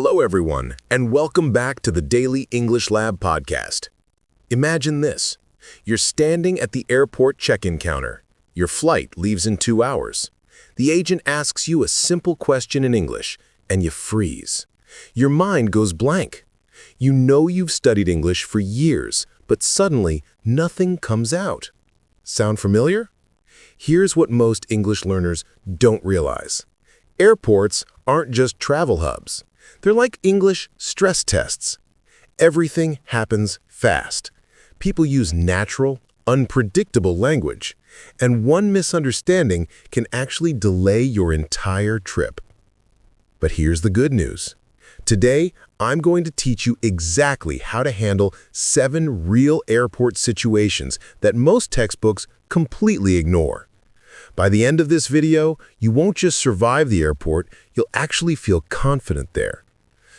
Hello, everyone, and welcome back to the Daily English Lab podcast. Imagine this. You're standing at the airport check-in counter. Your flight leaves in 2 hours. The agent asks you a simple question in English, and you freeze. Your mind goes blank. You know you've studied English for years, but suddenly nothing comes out. Sound familiar? Here's what most English learners don't realize. Airports aren't just travel hubs. They're like English stress tests. Everything happens fast. People use natural, unpredictable language, and one misunderstanding can actually delay your entire trip. But here's the good news. Today, I'm going to teach you exactly how to handle 7 real airport situations that most textbooks completely ignore. By the end of this video, you won't just survive the airport, you'll actually feel confident there.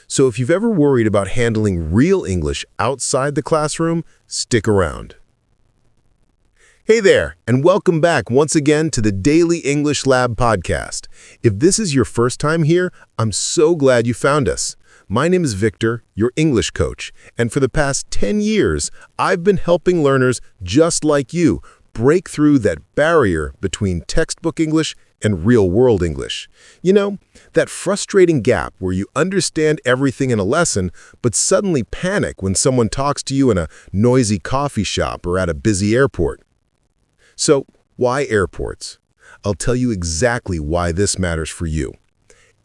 So if you've ever worried about handling real English outside the classroom, stick around. Hey there, and welcome back once again to the Daily English Lab podcast. If this is your first time here, I'm so glad you found us. My name is Victor, your English coach, and for the past 10 years, I've been helping learners just like you break through that barrier between textbook English and real-world English. You know, that frustrating gap where you understand everything in a lesson, but suddenly panic when someone talks to you in a noisy coffee shop or at a busy airport. So, why airports? I'll tell you exactly why this matters for you.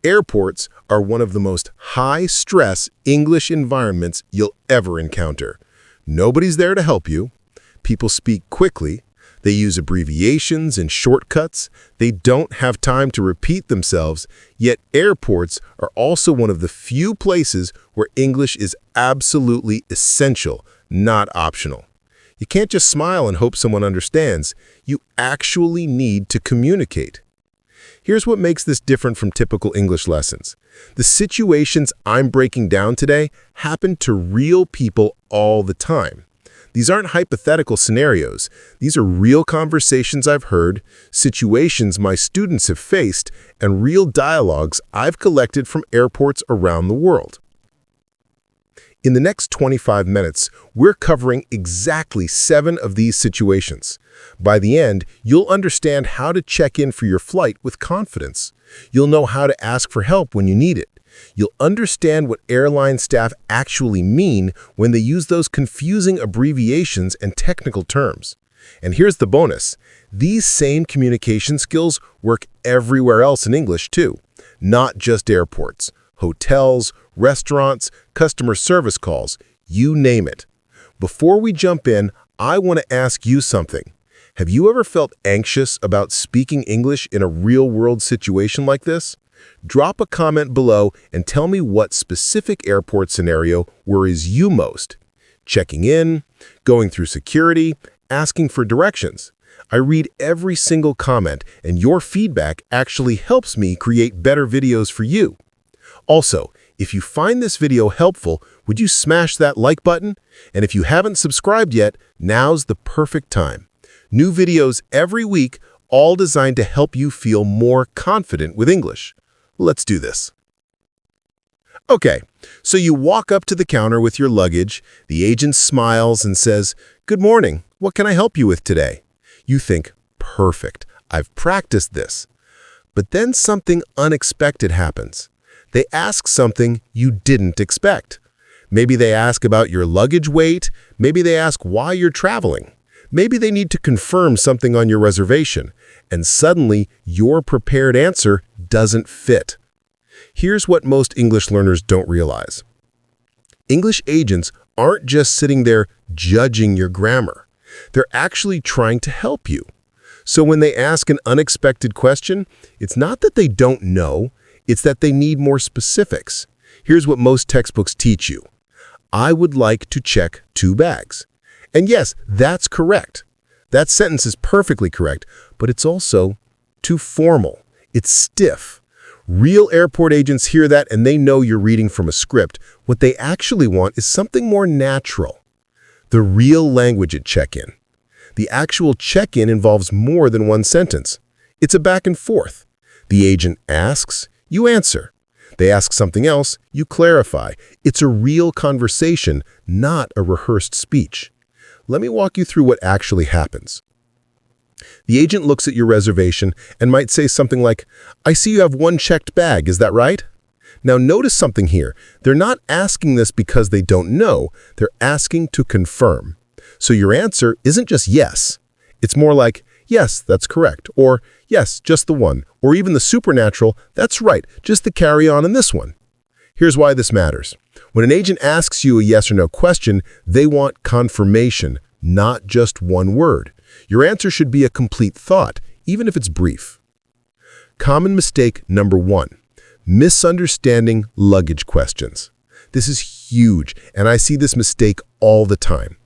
Airports are one of the most high-stress English environments you'll ever encounter. Nobody's there to help you. People speak quickly. They use abbreviations and shortcuts. They don't have time to repeat themselves, yet airports are also one of the few places where English is absolutely essential, not optional. You can't just smile and hope someone understands. You actually need to communicate. Here's what makes this different from typical English lessons. The situations I'm breaking down today happen to real people all the time. These aren't hypothetical scenarios. These are real conversations I've heard, situations my students have faced, and real dialogues I've collected from airports around the world. In the next 25 minutes, we're covering exactly 7 of these situations. By the end, you'll understand how to check in for your flight with confidence. You'll know how to ask for help when you need it. You'll understand what airline staff actually mean when they use those confusing abbreviations and technical terms. And here's the bonus. These same communication skills work everywhere else in English too, not just airports, hotels, restaurants, customer service calls, you name it. Before we jump in, I want to ask you something. Have you ever felt anxious about speaking English in a real-world situation like this? Drop a comment below and tell me what specific airport scenario worries you most. Checking in, going through security, asking for directions. I read every single comment, and your feedback actually helps me create better videos for you. Also, if you find this video helpful, would you smash that like button? And if you haven't subscribed yet, now's the perfect time. New videos every week, all designed to help you feel more confident with English. Let's do this. Okay, so you walk up to the counter with your luggage. The agent smiles and says, "Good morning. What can I help you with today?" You think, "Perfect. I've practiced this." But then something unexpected happens. They ask something you didn't expect. Maybe they ask about your luggage weight. Maybe they ask why you're traveling. Maybe they need to confirm something on your reservation. And suddenly, your prepared answer doesn't fit. Here's what most English learners don't realize. English agents aren't just sitting there judging your grammar. They're actually trying to help you. So when they ask an unexpected question, it's not that they don't know, it's that they need more specifics. Here's what most textbooks teach you. I would like to check 2 bags. And yes, that's correct. That sentence is perfectly correct, but it's also too formal. It's stiff. Real airport agents hear that and they know you're reading from a script. What they actually want is something more natural. The real language at check-in. The actual check-in involves more than one sentence. It's a back and forth. The agent asks, you answer. They ask something else, you clarify. It's a real conversation, not a rehearsed speech. Let me walk you through what actually happens. The agent looks at your reservation and might say something like, "I see you have one checked bag, is that right?" Now notice something here. They're not asking this because they don't know. They're asking to confirm. So your answer isn't just yes. It's more like, "Yes, that's correct," or "Yes, just the one," or even the supernatural, "That's right, just the carry-on in this one." Here's why this matters. When an agent asks you a yes or no question, they want confirmation, not just one word. Your answer should be a complete thought, even if it's brief. Common mistake number 1, misunderstanding luggage questions. This is huge, and I see this mistake all the time.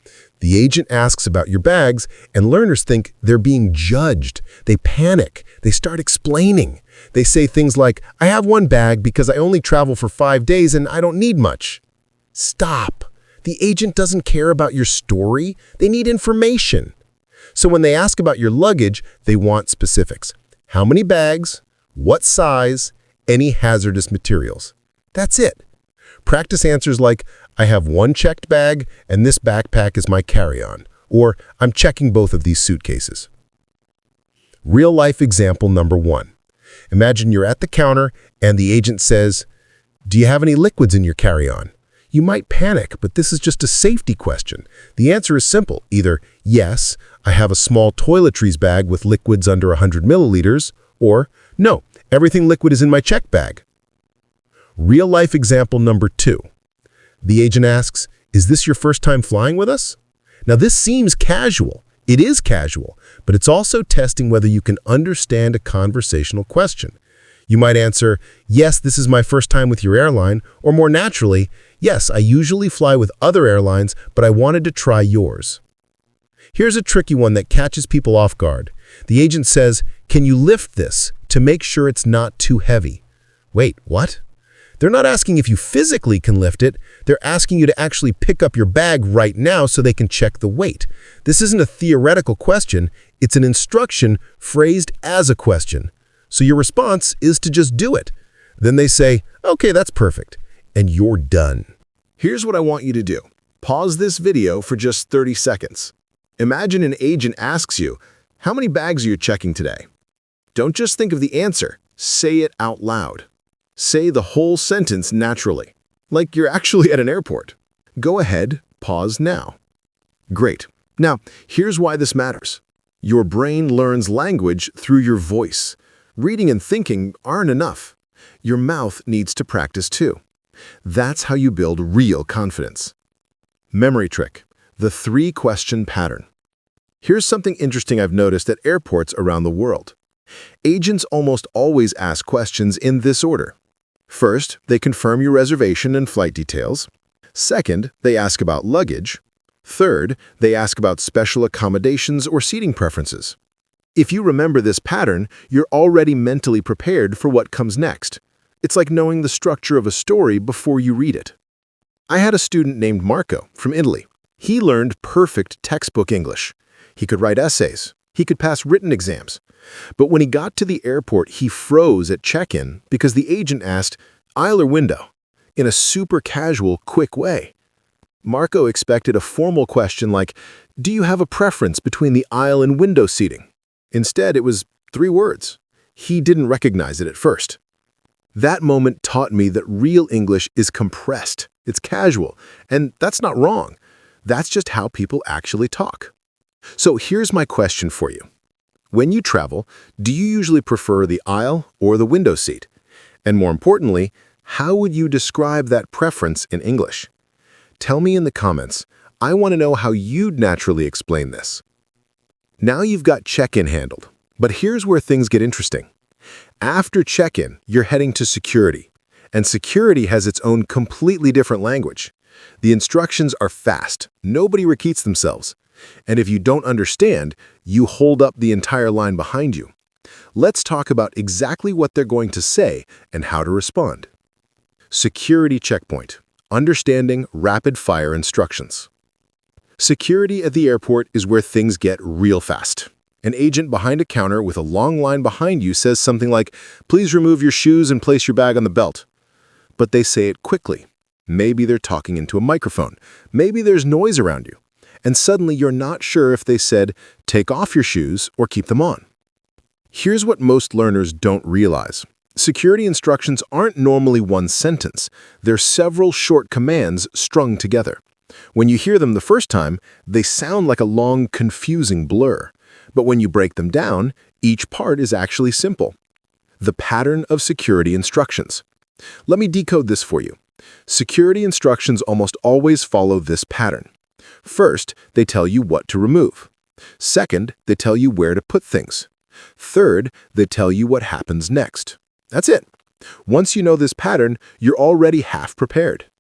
The agent asks about your bags, and learners think they're being judged. They panic. They start explaining. They say things like, "I have one bag because I only travel for 5 days and I don't need much." Stop. The agent doesn't care about your story. They need information. So when they ask about your luggage, they want specifics. How many bags? What size? Any hazardous materials? That's it. Practice answers like, "I have one checked bag and this backpack is my carry-on," or "I'm checking both of these suitcases." Real-life example number 1. Imagine you're at the counter and the agent says, "Do you have any liquids in your carry-on?" You might panic, but this is just a safety question. The answer is simple. Either, "Yes, I have a small toiletries bag with liquids under 100 milliliters," or "No, everything liquid is in my check bag." Real-life example number 2. The agent asks, "Is this your first time flying with us?" Now this seems casual. It is casual, but it's also testing whether you can understand a conversational question. You might answer, "Yes, this is my first time with your airline," or more naturally, "Yes, I usually fly with other airlines, but I wanted to try yours." Here's a tricky one that catches people off guard. The agent says, "Can you lift this to make sure it's not too heavy?" Wait, what? They're not asking if you physically can lift it. They're asking you to actually pick up your bag right now so they can check the weight. This isn't a theoretical question. It's an instruction phrased as a question. So your response is to just do it. Then they say, "Okay, that's perfect," and you're done. Here's what I want you to do. Pause this video for just 30 seconds. Imagine an agent asks you, "How many bags are you checking today?" Don't just think of the answer. Say it out loud. Say the whole sentence naturally, like you're actually at an airport. Go ahead, pause now. Great. Now, here's why this matters. Your brain learns language through your voice. Reading and thinking aren't enough. Your mouth needs to practice too. That's how you build real confidence. Memory trick, the 3-question pattern. Here's something interesting I've noticed at airports around the world. Agents almost always ask questions in this order. First, they confirm your reservation and flight details. Second, they ask about luggage. Third, they ask about special accommodations or seating preferences. If you remember this pattern, you're already mentally prepared for what comes next. It's like knowing the structure of a story before you read it. I had a student named Marco from Italy. He learned perfect textbook English. He could write essays. He could pass written exams. But when he got to the airport, he froze at check-in because the agent asked, "Aisle or window?" in a super casual, quick way. Marco expected a formal question like, "Do you have a preference between the aisle and window seating?" Instead, it was 3 words. He didn't recognize it at first. That moment taught me that real English is compressed. It's casual, and that's not wrong. That's just how people actually talk. So here's my question for you. When you travel, do you usually prefer the aisle or the window seat? And more importantly, how would you describe that preference in English? Tell me in the comments. I want to know how you'd naturally explain this. Now you've got check-in handled, but here's where things get interesting. After check-in, you're heading to security, and security has its own completely different language. The instructions are fast. Nobody repeats themselves. And if you don't understand, you hold up the entire line behind you. Let's talk about exactly what they're going to say and how to respond. Security checkpoint. Understanding rapid-fire instructions. Security at the airport is where things get real fast. An agent behind a counter with a long line behind you says something like, "Please remove your shoes and place your bag on the belt." but they say it quickly. Maybe they're talking into a microphone. Maybe there's noise around you. And suddenly you're not sure if they said, take off your shoes or keep them on. Here's what most learners don't realize. Security instructions aren't normally one sentence. They're several short commands strung together. When you hear them the first time, they sound like a long, confusing blur. But when you break them down, each part is actually simple. The pattern of security instructions. Let me decode this for you. Security instructions almost always follow this pattern. First, they tell you what to remove. Second, they tell you where to put things. Third, they tell you what happens next. That's it. Once you know this pattern, you're already half prepared.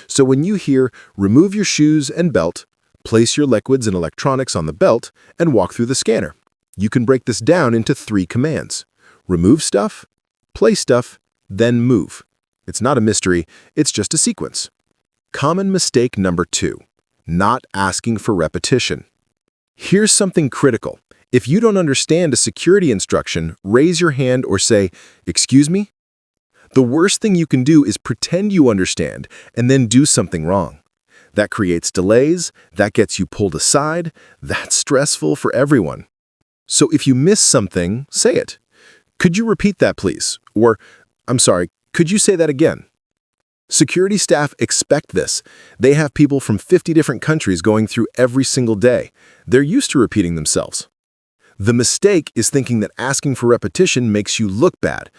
So when you hear, remove your shoes and belt, place your liquids and electronics on the belt, and walk through the scanner, you can break this down into 3 commands. Remove stuff, place stuff, then move. It's not a mystery, it's just a sequence. Common mistake number 2, not asking for repetition. Here's something critical. If you don't understand a security instruction, raise your hand or say, excuse me? The worst thing you can do is pretend you understand and then do something wrong. That creates delays, that gets you pulled aside, that's stressful for everyone. So if you miss something, say it. Could you repeat that, please? Or, I'm sorry, could you say that again? Security staff expect this. They have people from 50 different countries going through every single day. They're used to repeating themselves. The mistake is thinking that asking for repetition makes you look bad.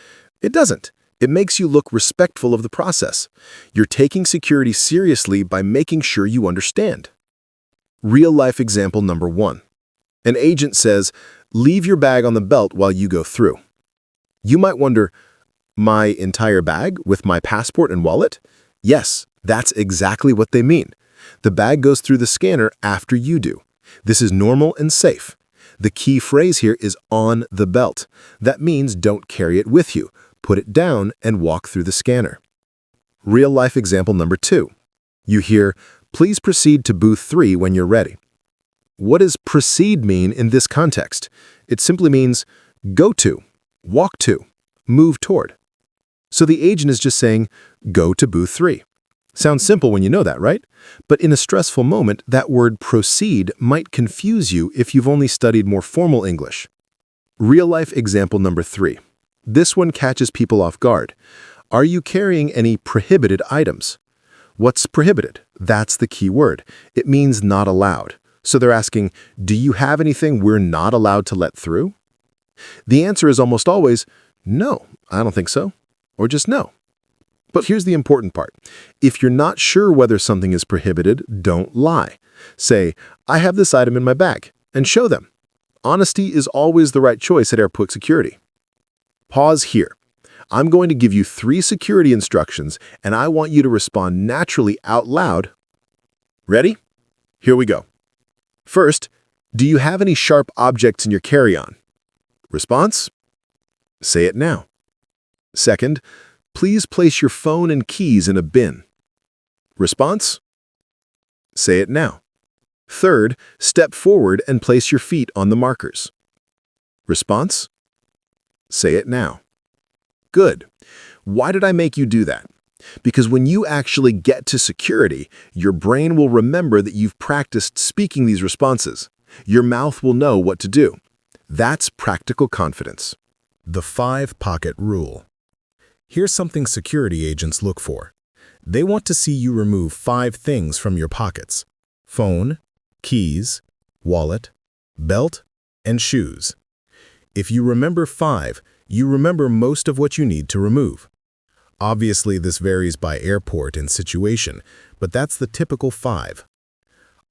It doesn't. It makes you look respectful of the process. You're taking security seriously by making sure you understand. Real-life example number 1. An agent says, leave your bag on the belt while you go through. You might wonder, my entire bag with my passport and wallet? Yes, that's exactly what they mean. The bag goes through the scanner after you do. This is normal and safe. The key phrase here is on the belt. That means don't carry it with you. Put it down and walk through the scanner. Real-life example number 2. You hear, please proceed to booth 3 when you're ready. What does proceed mean in this context? It simply means go to, walk to, move toward. So the agent is just saying, go to booth 3. Sounds simple when you know that, right? But in a stressful moment, that word proceed might confuse you if you've only studied more formal English. Real-life example number 3. This one catches people off guard. Are you carrying any prohibited items? What's prohibited? That's the key word. It means not allowed. So they're asking, do you have anything we're not allowed to let through? The answer is almost always, no, I don't think so, or just no. But here's the important part. If you're not sure whether something is prohibited, don't lie. Say, I have this item in my bag, and show them. Honesty is always the right choice at airport security. Pause here. I'm going to give you 3 security instructions, and I want you to respond naturally out loud. Ready? Here we go. First, do you have any sharp objects in your carry-on? Response? Say it now. Second, please place your phone and keys in a bin. Response? Say it now. Third, step forward and place your feet on the markers. Response? Say it now. Good. Why did I make you do that? Because when you actually get to security, your brain will remember that you've practiced speaking these responses. Your mouth will know what to do. That's practical confidence. The 5-pocket rule. Here's something security agents look for. They want to see you remove 5 things from your pockets: phone, keys, wallet, belt, and shoes. If you remember 5, you remember most of what you need to remove. Obviously, this varies by airport and situation, but that's the typical 5.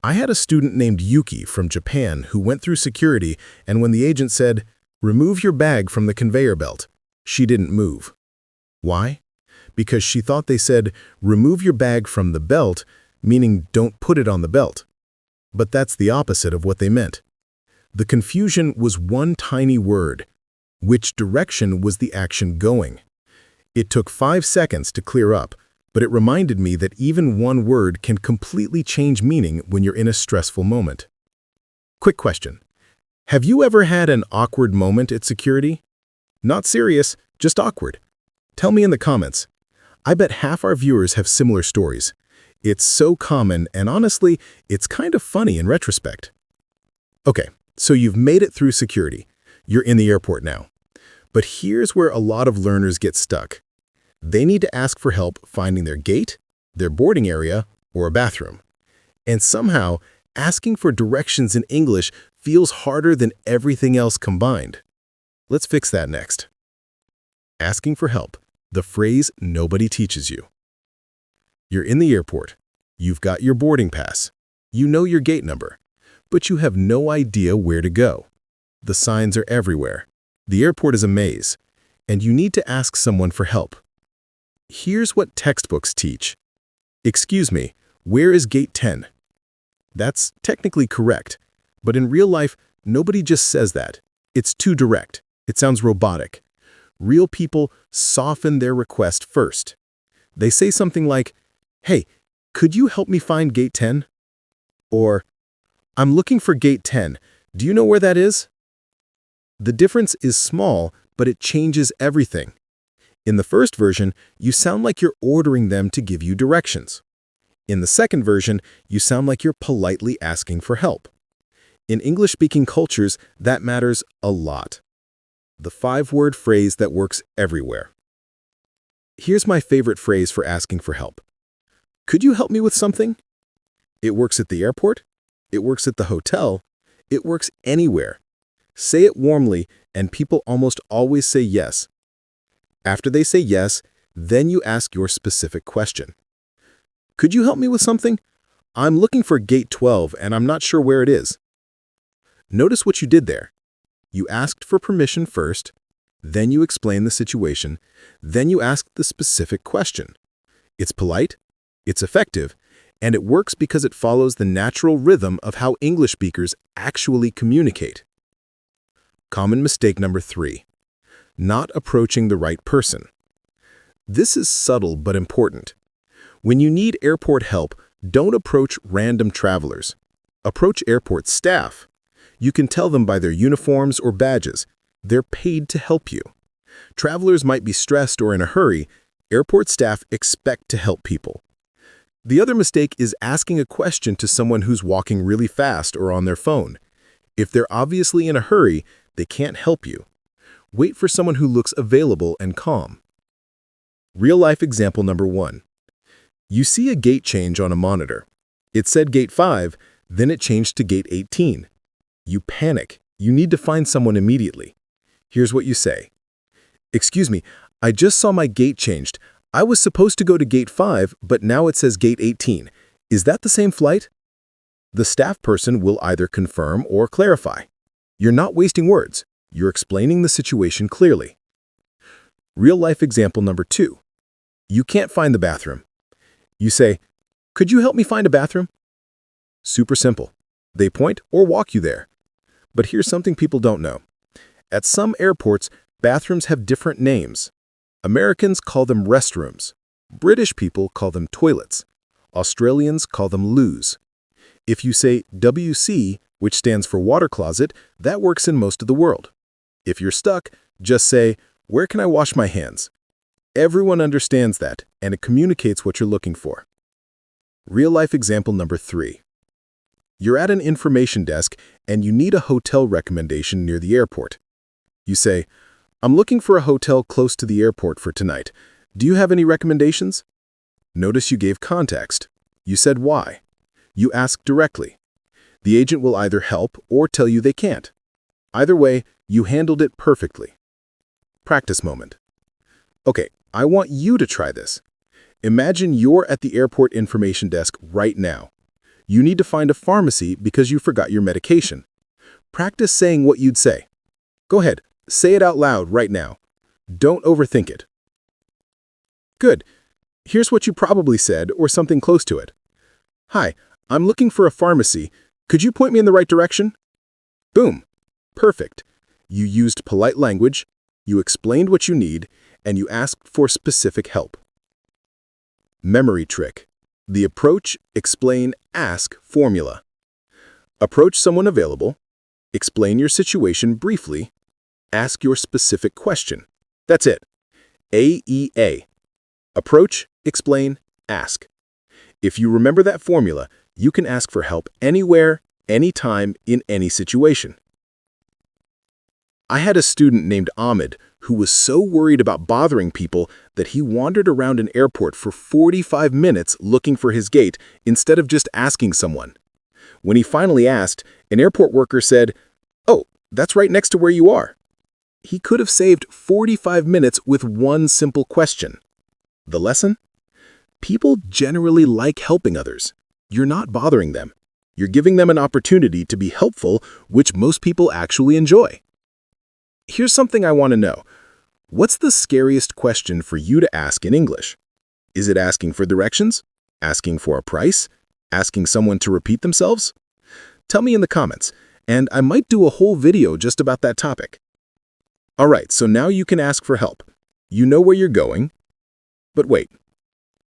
I had a student named Yuki from Japan who went through security, and when the agent said, "Remove your bag from the conveyor belt," she didn't move. Why? Because she thought they said, "Remove your bag from the belt," meaning don't put it on the belt. But that's the opposite of what they meant. The confusion was one tiny word. Which direction was the action going? It took 5 seconds to clear up, but it reminded me that even one word can completely change meaning when you're in a stressful moment. Quick question. Have you ever had an awkward moment at security? Not serious, just awkward. Tell me in the comments. I bet half our viewers have similar stories. It's so common, and honestly, it's kind of funny in retrospect. Okay, so you've made it through security. You're in the airport now. But here's where a lot of learners get stuck. They need to ask for help finding their gate, their boarding area, or a bathroom. And somehow, asking for directions in English feels harder than everything else combined. Let's fix that next. Asking for help, the phrase nobody teaches you. You're in the airport. You've got your boarding pass. You know your gate number, but you have no idea where to go. The signs are everywhere. The airport is a maze, and you need to ask someone for help. Here's what textbooks teach. Excuse me, where is gate 10? That's technically correct, but in real life, nobody just says that. It's too direct. It sounds robotic. Real people soften their request first. They say something like, "Hey, could you help me find gate 10?" Or, "I'm looking for gate 10. Do you know where that is?" The difference is small, but it changes everything. In the first version, you sound like you're ordering them to give you directions. In the second version, you sound like you're politely asking for help. In English-speaking cultures, that matters a lot. The 5-word phrase that works everywhere. Here's my favorite phrase for asking for help. Could you help me with something? It works at the airport. It works at the hotel. It works anywhere. Say it warmly, and people almost always say yes. After they say yes, then you ask your specific question. Could you help me with something? I'm looking for gate 12, and I'm not sure where it is. Notice what you did there. You asked for permission first, then you explain the situation, then you ask the specific question. It's polite, it's effective, and it works because it follows the natural rhythm of how English speakers actually communicate. Common mistake number 3. Not approaching the right person. This is subtle but important. When you need airport help, don't approach random travelers. Approach airport staff. You can tell them by their uniforms or badges. They're paid to help you. Travelers might be stressed or in a hurry. Airport staff expect to help people. The other mistake is asking a question to someone who's walking really fast or on their phone. If they're obviously in a hurry, they can't help you. Wait for someone who looks available and calm. Real-life example number 1. You see a gate change on a monitor. It said gate 5, then it changed to gate 18. You panic. You need to find someone immediately. Here's what you say. "Excuse me, I just saw my gate changed. I was supposed to go to gate 5, but now it says gate 18. Is that the same flight?" The staff person will either confirm or clarify. You're not wasting words. You're explaining the situation clearly. Real-life example number 2. You can't find the bathroom. You say, "Could you help me find a bathroom?" Super simple. They point or walk you there. But here's something people don't know. At some airports, bathrooms have different names. Americans call them restrooms. British people call them toilets. Australians call them loos. If you say WC, which stands for water closet, that works in most of the world. If you're stuck, just say, "Where can I wash my hands?" Everyone understands that, and it communicates what you're looking for. Real-life example number 3. You're at an information desk, and you need a hotel recommendation near the airport. You say, "I'm looking for a hotel close to the airport for tonight. Do you have any recommendations?" Notice you gave context. You said why. You asked directly. The agent will either help or tell you they can't. Either way, you handled it perfectly. Practice moment. Okay, I want you to try this. Imagine you're at the airport information desk right now. You need to find a pharmacy because you forgot your medication. Practice saying what you'd say. Go ahead, say it out loud right now. Don't overthink it. Good. Here's what you probably said or something close to it. "Hi, I'm looking for a pharmacy. Could you point me in the right direction?" Boom. Perfect. You used polite language, you explained what you need, and you asked for specific help. Memory trick. The approach, explain, ask formula. Approach someone available, explain your situation briefly, ask your specific question. That's it. AEA. Approach, explain, ask. If you remember that formula, you can ask for help anywhere, anytime, in any situation. I had a student named Ahmed who was so worried about bothering people that he wandered around an airport for 45 minutes looking for his gate instead of just asking someone. When he finally asked, an airport worker said, "Oh, that's right next to where you are." He could have saved 45 minutes with one simple question. The lesson? People generally like helping others. You're not bothering them. You're giving them an opportunity to be helpful, which most people actually enjoy. Here's something I want to know. What's the scariest question for you to ask in English? Is it asking for directions? Asking for a price? Asking someone to repeat themselves? Tell me in the comments, and I might do a whole video just about that topic. Alright, so now you can ask for help. You know where you're going. But wait.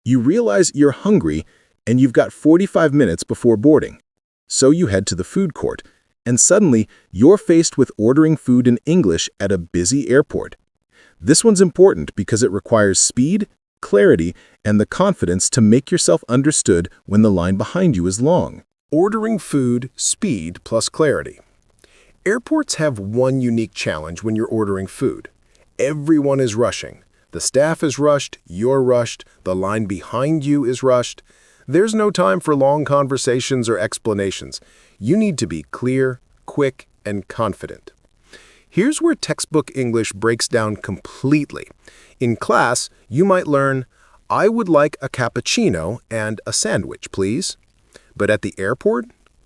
You realize you're hungry and you've got 45 minutes before boarding. So you head to the food court, and suddenly you're faced with ordering food in English at a busy airport. This one's important because it requires speed, clarity, and the confidence to make yourself understood when the line behind you is long. Ordering food, speed plus clarity. Airports have one unique challenge when you're ordering food. Everyone is rushing. The staff is rushed, you're rushed, the line behind you is rushed. There's no time for long conversations or explanations. You need to be clear, quick, and confident. Here's where textbook English breaks down completely. In class, you might learn, "I would like a cappuccino and a sandwich, please." But at the airport,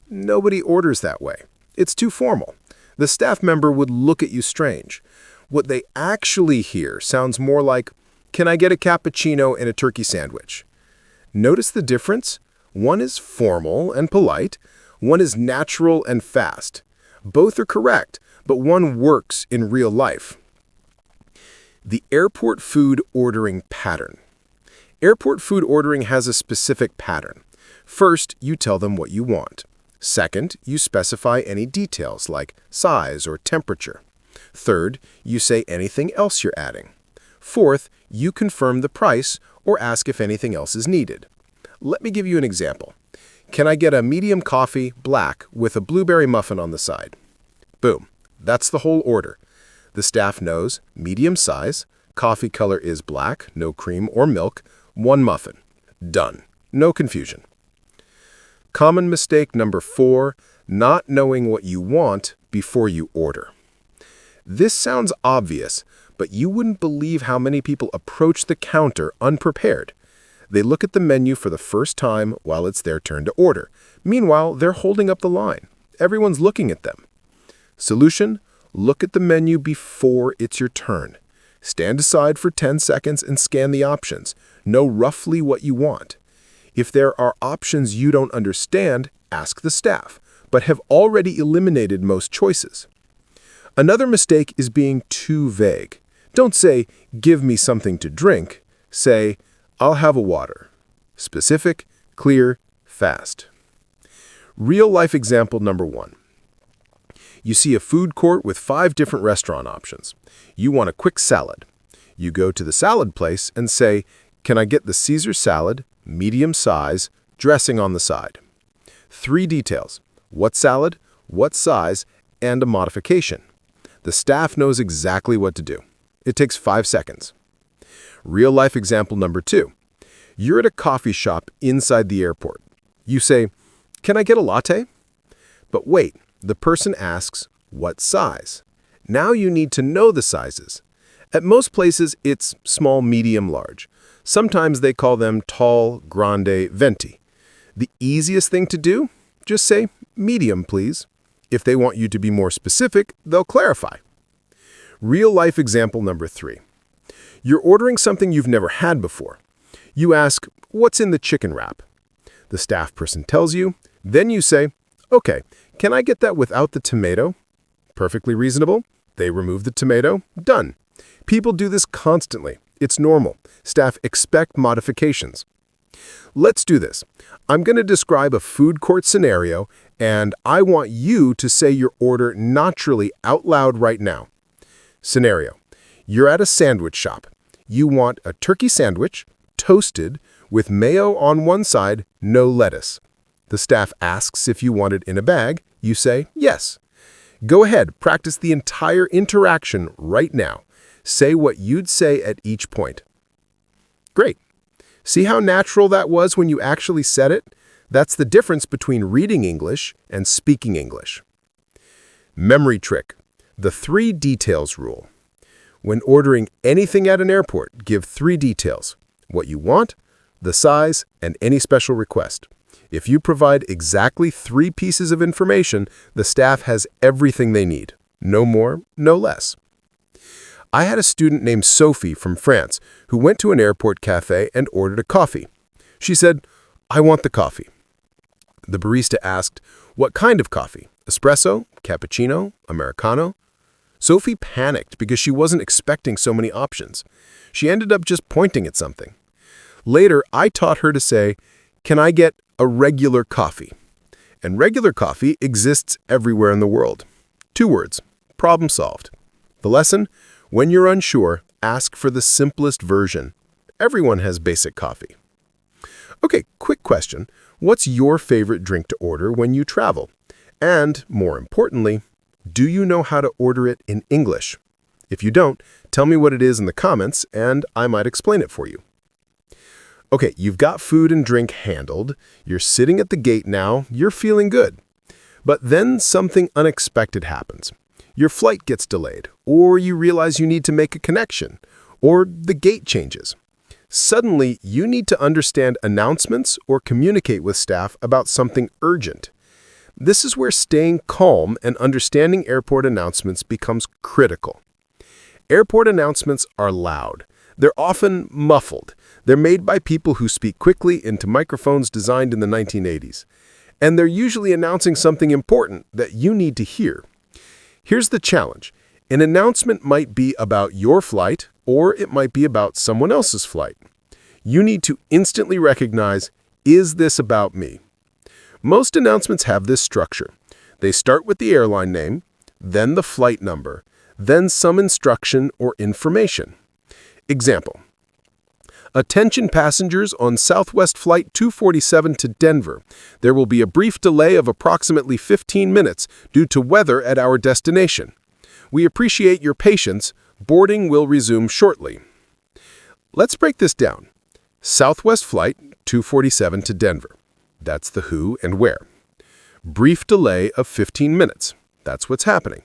nobody orders that way. It's too formal. The staff member would look at you strange. What they actually hear sounds more like, "Can I get a cappuccino and a turkey sandwich?" Notice the difference? One is formal and polite. One is natural and fast. Both are correct, but one works in real life. The airport food ordering pattern. Airport food ordering has a specific pattern. First, you tell them what you want. Second, you specify any details like size or temperature. Third, you say anything else you're adding. Fourth, you confirm the price or ask if anything else is needed. Let me give you an example. "Can I get a medium coffee, black, with a blueberry muffin on the side?" Boom. That's the whole order. The staff knows medium size, coffee color is black, no cream or milk, one muffin. Done. No confusion. Common mistake number 4, not knowing what you want before you order. This sounds obvious, but you wouldn't believe how many people approach the counter unprepared. They look at the menu for the first time while it's their turn to order. Meanwhile, they're holding up the line. Everyone's looking at them. Solution: look at the menu before it's your turn. Stand aside for 10 seconds and scan the options. Know roughly what you want. If there are options you don't understand, ask the staff, but have already eliminated most choices. Another mistake is being too vague. Don't say, "Give me something to drink." Say, "I'll have a water." Specific, clear, fast. Real-life example number 1. You see a food court with 5 different restaurant options. You want a quick salad. You go to the salad place and say, "Can I get the Caesar salad, medium size, dressing on the side?" 3 details: what salad, what size, and a modification. The staff knows exactly what to do. It takes 5 seconds. Real-life example number 2. You're at a coffee shop inside the airport. You say, "Can I get a latte?" But wait, the person asks, "What size?" Now you need to know the sizes. At most places, it's small, medium, large. Sometimes they call them tall, grande, venti. The easiest thing to do? Just say, "Medium, please." If they want you to be more specific, they'll clarify. Real-life example number 3. You're ordering something you've never had before. You ask, "What's in the chicken wrap?" The staff person tells you. Then you say, "Okay, can I get that without the tomato?" Perfectly reasonable. They remove the tomato. Done. People do this constantly. It's normal. Staff expect modifications. Let's do this. I'm going to describe a food court scenario, and I want you to say your order naturally out loud right now. Scenario: you're at a sandwich shop. You want a turkey sandwich, toasted, with mayo on one side, no lettuce. The staff asks if you want it in a bag. You say yes. Go ahead, practice the entire interaction right now. Say what you'd say at each point. Great. See how natural that was when you actually said it? That's the difference between reading English and speaking English. Memory trick. The 3 details rule. When ordering anything at an airport, give 3 details: what you want, the size, and any special request. If you provide exactly 3 pieces of information, the staff has everything they need. No more, no less. I had a student named Sophie from France who went to an airport cafe and ordered a coffee. She said, "I want the coffee." The barista asked, "What kind of coffee? Espresso, cappuccino, Americano?" Sophie panicked because she wasn't expecting so many options. She ended up just pointing at something. Later, I taught her to say, "Can I get a regular coffee?" And regular coffee exists everywhere in the world. 2 words. Problem solved. The lesson? When you're unsure, ask for the simplest version. Everyone has basic coffee. Okay, quick question. What's your favorite drink to order when you travel? And, more importantly, do you know how to order it in English? If you don't, tell me what it is in the comments, and I might explain it for you. Okay, you've got food and drink handled. You're sitting at the gate now. You're feeling good. But then something unexpected happens. Your flight gets delayed, or you realize you need to make a connection, or the gate changes. Suddenly, you need to understand announcements or communicate with staff about something urgent. This is where staying calm and understanding airport announcements becomes critical. Airport announcements are loud. They're often muffled. They're made by people who speak quickly into microphones designed in the 1980s. And they're usually announcing something important that you need to hear. Here's the challenge. An announcement might be about your flight, or it might be about someone else's flight. You need to instantly recognize, is this about me? Most announcements have this structure. They start with the airline name, then the flight number, then some instruction or information. Example. Attention passengers on Southwest Flight 247 to Denver. There will be a brief delay of approximately 15 minutes due to weather at our destination. We appreciate your patience. Boarding will resume shortly. Let's break this down. Southwest Flight 247 to Denver. That's the who and where. Brief delay of 15 minutes. That's what's happening.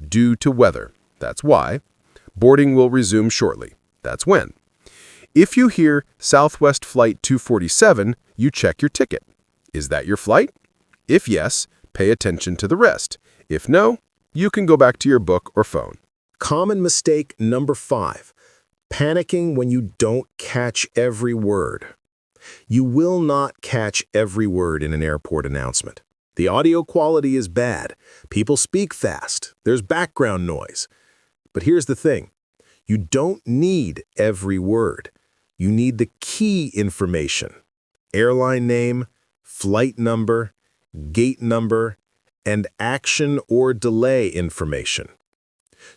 Due to weather. That's why. Boarding will resume shortly. That's when. If you hear Southwest Flight 247, you check your ticket. Is that your flight? If yes, pay attention to the rest. If no, you can go back to your book or phone. Common mistake number 5. Panicking when you don't catch every word. You will not catch every word in an airport announcement. The audio quality is bad. People speak fast. There's background noise. But here's the thing. You don't need every word. You need the key information. Airline name, flight number, gate number, and action or delay information.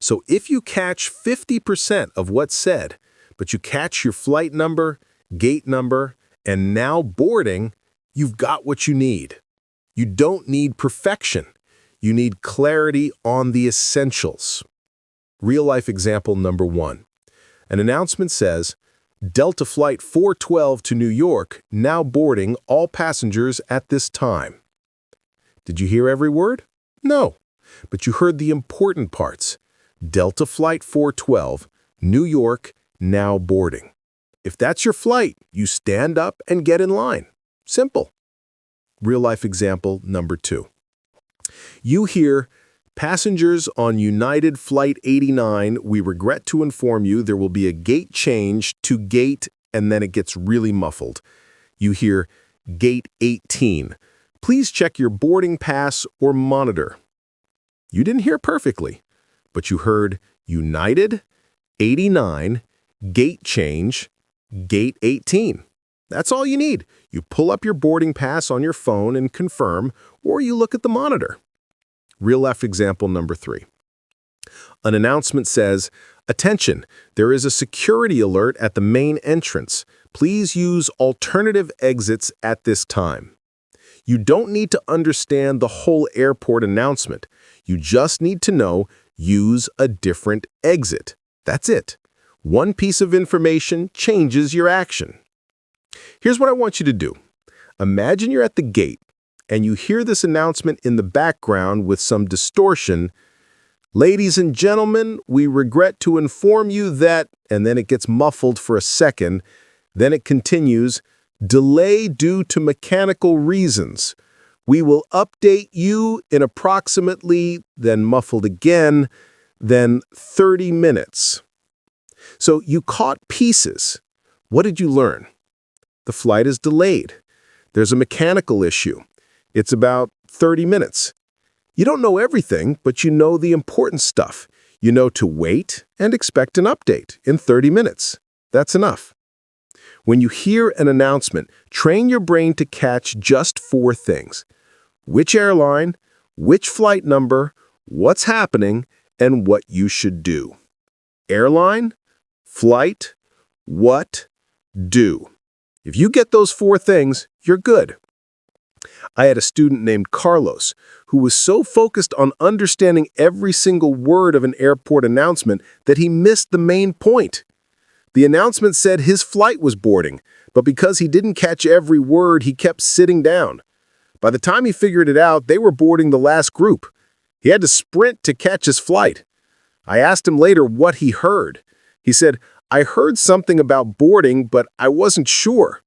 So if you catch 50% of what's said, but you catch your flight number, gate number, and now boarding, you've got what you need. You don't need perfection. You need clarity on the essentials. Real-life example number 1. An announcement says, Delta Flight 412 to New York, now boarding all passengers at this time. Did you hear every word? No, but you heard the important parts. Delta Flight 412, New York, now boarding. If that's your flight, you stand up and get in line. Simple. Real-life example number 2. You hear, passengers on United Flight 89, we regret to inform you there will be a gate change to gate, and then it gets really muffled. You hear, gate 18. Please check your boarding pass or monitor. You didn't hear perfectly, but you heard United, 89, gate change, gate 18. That's all you need. You pull up your boarding pass on your phone and confirm, or you look at the monitor. Real-life example number 3. An announcement says, Attention, there is a security alert at the main entrance. Please use alternative exits at this time. You don't need to understand the whole airport announcement. You just need to know, use a different exit. That's it. One piece of information changes your action. Here's what I want you to do. Imagine you're at the gate and you hear this announcement in the background with some distortion. Ladies and gentlemen, we regret to inform you that, and then it gets muffled for a second, then it continues, delay due to mechanical reasons. We will update you in approximately, then muffled again, then 30 minutes. So you caught pieces. What did you learn? The flight is delayed. There's a mechanical issue. It's about 30 minutes. You don't know everything, but you know the important stuff. You know to wait and expect an update in 30 minutes. That's enough. When you hear an announcement, train your brain to catch just 4 things. Which airline, which flight number, what's happening, and what you should do. Airline, flight, what, do. If you get those 4 things, you're good. I had a student named Carlos who was so focused on understanding every single word of an airport announcement that he missed the main point. The announcement said his flight was boarding, but because he didn't catch every word, he kept sitting down. By the time he figured it out, they were boarding the last group. He had to sprint to catch his flight. I asked him later what he heard. He said, "I heard something about boarding, but I wasn't sure."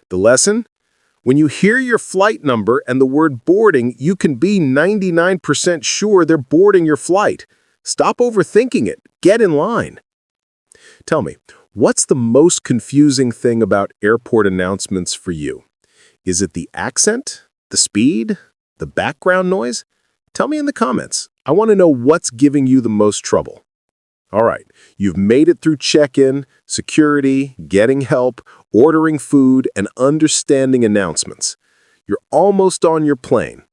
The lesson? When you hear your flight number and the word boarding, you can be 99% sure they're boarding your flight. Stop overthinking it. Get in line. Tell me, what's the most confusing thing about airport announcements for you? Is it the accent, the speed, the background noise? Tell me in the comments. I want to know what's giving you the most trouble. All right, you've made it through check-in, security, getting help, ordering food, and understanding announcements. You're almost on your plane.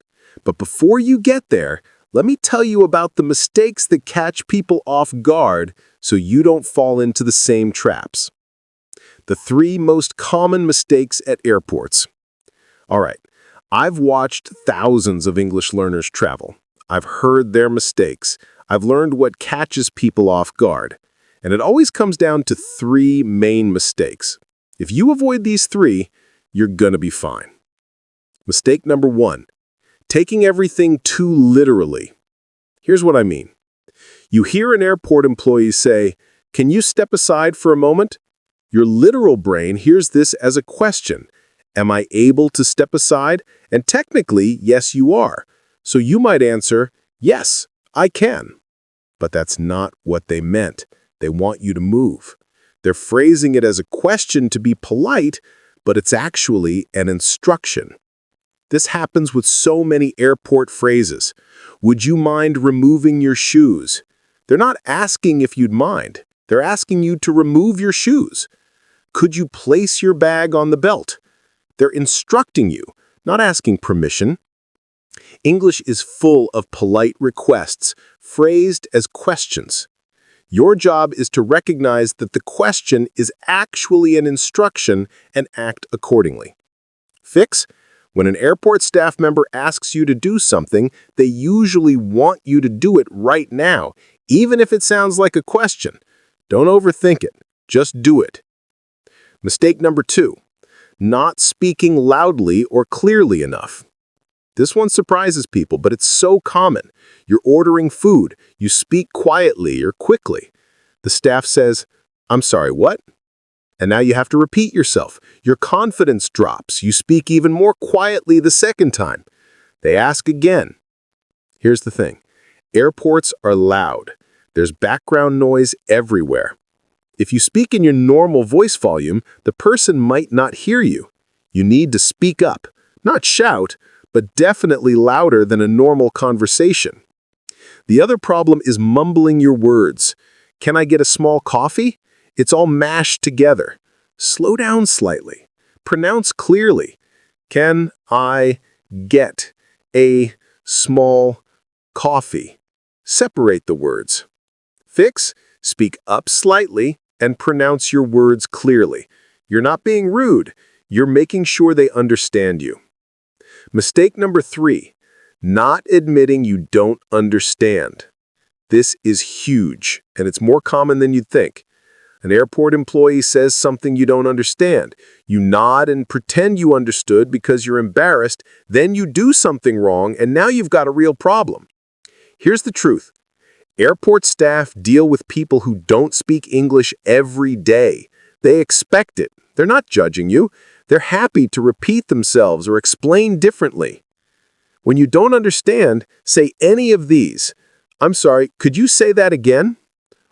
But before you get there, let me tell you about the mistakes that catch people off guard so you don't fall into the same traps. The 3 most common mistakes at airports. All right, I've watched thousands of English learners travel. I've heard their mistakes. I've learned what catches people off guard. And it always comes down to 3 main mistakes. If you avoid these 3, you're gonna be fine. Mistake number 1, taking everything too literally. Here's what I mean. You hear an airport employee say, "Can you step aside for a moment?" Your literal brain hears this as a question. Am I able to step aside? And technically, yes, you are. So you might answer, yes, I can. But that's not what they meant. They want you to move. They're phrasing it as a question to be polite, but it's actually an instruction. This happens with so many airport phrases. Would you mind removing your shoes? They're not asking if you'd mind. They're asking you to remove your shoes. Could you place your bag on the belt? They're instructing you, not asking permission. English is full of polite requests, phrased as questions. Your job is to recognize that the question is actually an instruction and act accordingly. Fix: when an airport staff member asks you to do something, they usually want you to do it right now, even if it sounds like a question. Don't overthink it. Just do it. Mistake number 2, not speaking loudly or clearly enough. This one surprises people, but it's so common. You're ordering food. You speak quietly or quickly. The staff says, "I'm sorry, what?" And now you have to repeat yourself. Your confidence drops. You speak even more quietly the second time. They ask again. Here's the thing. Airports are loud. There's background noise everywhere. If you speak in your normal voice volume, the person might not hear you. You need to speak up, not shout, but definitely louder than a normal conversation. The other problem is mumbling your words. Can I get a small coffee? It's all mashed together. Slow down slightly. Pronounce clearly. Can I get a small coffee? Separate the words. Fix: Speak up slightly and pronounce your words clearly. You're not being rude. You're making sure they understand you. Mistake number 3, not admitting you don't understand. This is huge, and it's more common than you'd think. An airport employee says something you don't understand. You nod and pretend you understood because you're embarrassed, then you do something wrong, and now you've got a real problem. Here's the truth. Airport staff deal with people who don't speak English every day. They expect it. They're not judging you. They're happy to repeat themselves or explain differently. When you don't understand, say any of these. I'm sorry, could you say that again?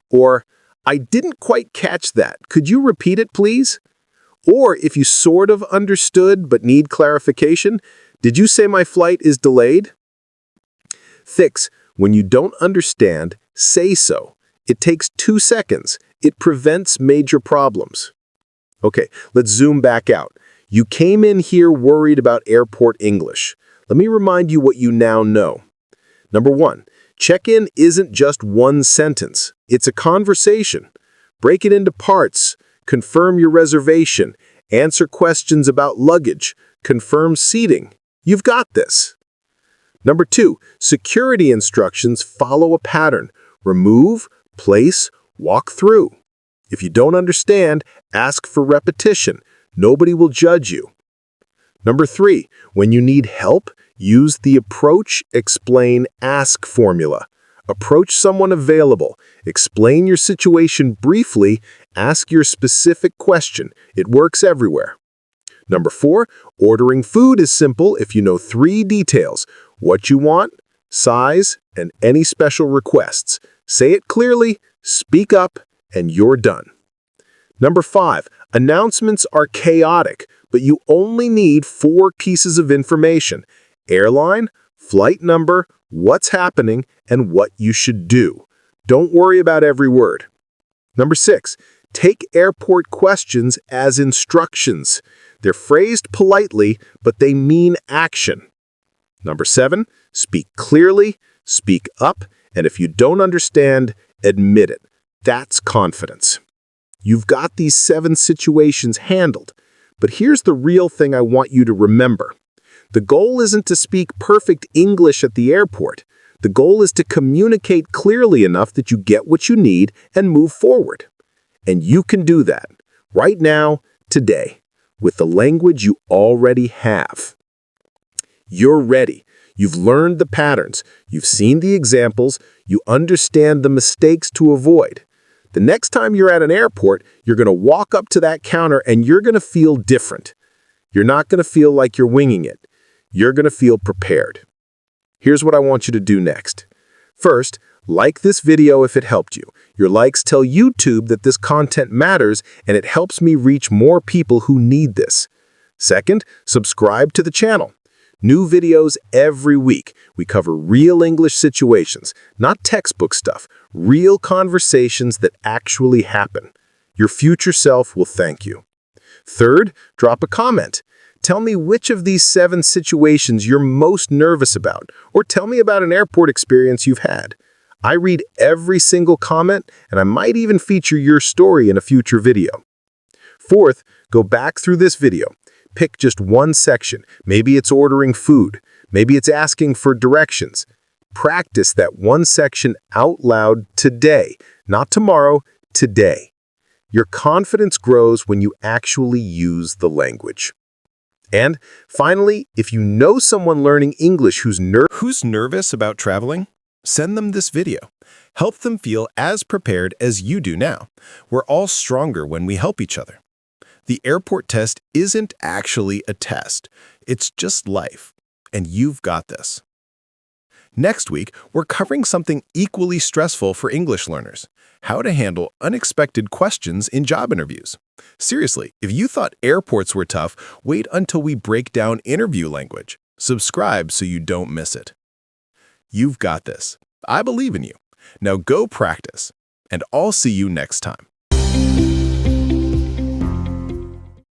Or, I didn't quite catch that. Could you repeat it, please? Or, if you sort of understood but need clarification, did you say my flight is delayed? Thix, when you don't understand, say so. It takes 2 seconds. It prevents major problems. Okay, let's zoom back out. You came in here worried about airport English. Let me remind you what you now know. Number 1, check-in isn't just one sentence. It's a conversation. Break it into parts. Confirm your reservation. Answer questions about luggage. Confirm seating. You've got this. Number 2, security instructions follow a pattern. Remove, place, walk through. If you don't understand, ask for repetition. Nobody will judge you. Number 3, when you need help, use the approach, explain, ask formula. Approach someone available. Explain your situation briefly. Ask your specific question. It works everywhere. Number 4, ordering food is simple if you know 3 details: what you want, size, and any special requests. Say it clearly, speak up, and you're done. Number 5, announcements are chaotic, but you only need 4 pieces of information: airline, flight number, what's happening, and what you should do. Don't worry about every word. Number 6, take airport questions as instructions. They're phrased politely, but they mean action. Number 7, speak clearly, speak up, and if you don't understand, admit it. That's confidence. You've got these 7 situations handled, but here's the real thing I want you to remember. The goal isn't to speak perfect English at the airport. The goal is to communicate clearly enough that you get what you need and move forward. And you can do that right now, today, with the language you already have. You're ready. You've learned the patterns. You've seen the examples. You understand the mistakes to avoid. The next time you're at an airport, you're going to walk up to that counter and you're going to feel different. You're not going to feel like you're winging it. You're going to feel prepared. Here's what I want you to do next. First, like this video if it helped you. Your likes tell YouTube that this content matters and it helps me reach more people who need this. Second, subscribe to the channel. New videos every week. We cover real English situations, not textbook stuff, real conversations that actually happen. Your future self will thank you. Third, drop a comment. Tell me which of these 7 situations you're most nervous about, or tell me about an airport experience you've had. I read every single comment, and I might even feature your story in a future video. Fourth, go back through this video. Pick just one section. Maybe it's ordering food. Maybe it's asking for directions. Practice that one section out loud today, not tomorrow, today. Your confidence grows when you actually use the language. And finally, if you know someone learning English who's nervous about traveling, send them this video. Help them feel as prepared as you do now. We're all stronger when we help each other. The airport test isn't actually a test. It's just life. And you've got this. Next week, we're covering something equally stressful for English learners: how to handle unexpected questions in job interviews. Seriously, if you thought airports were tough, wait until we break down interview language. Subscribe so you don't miss it. You've got this. I believe in you. Now go practice, and I'll see you next time.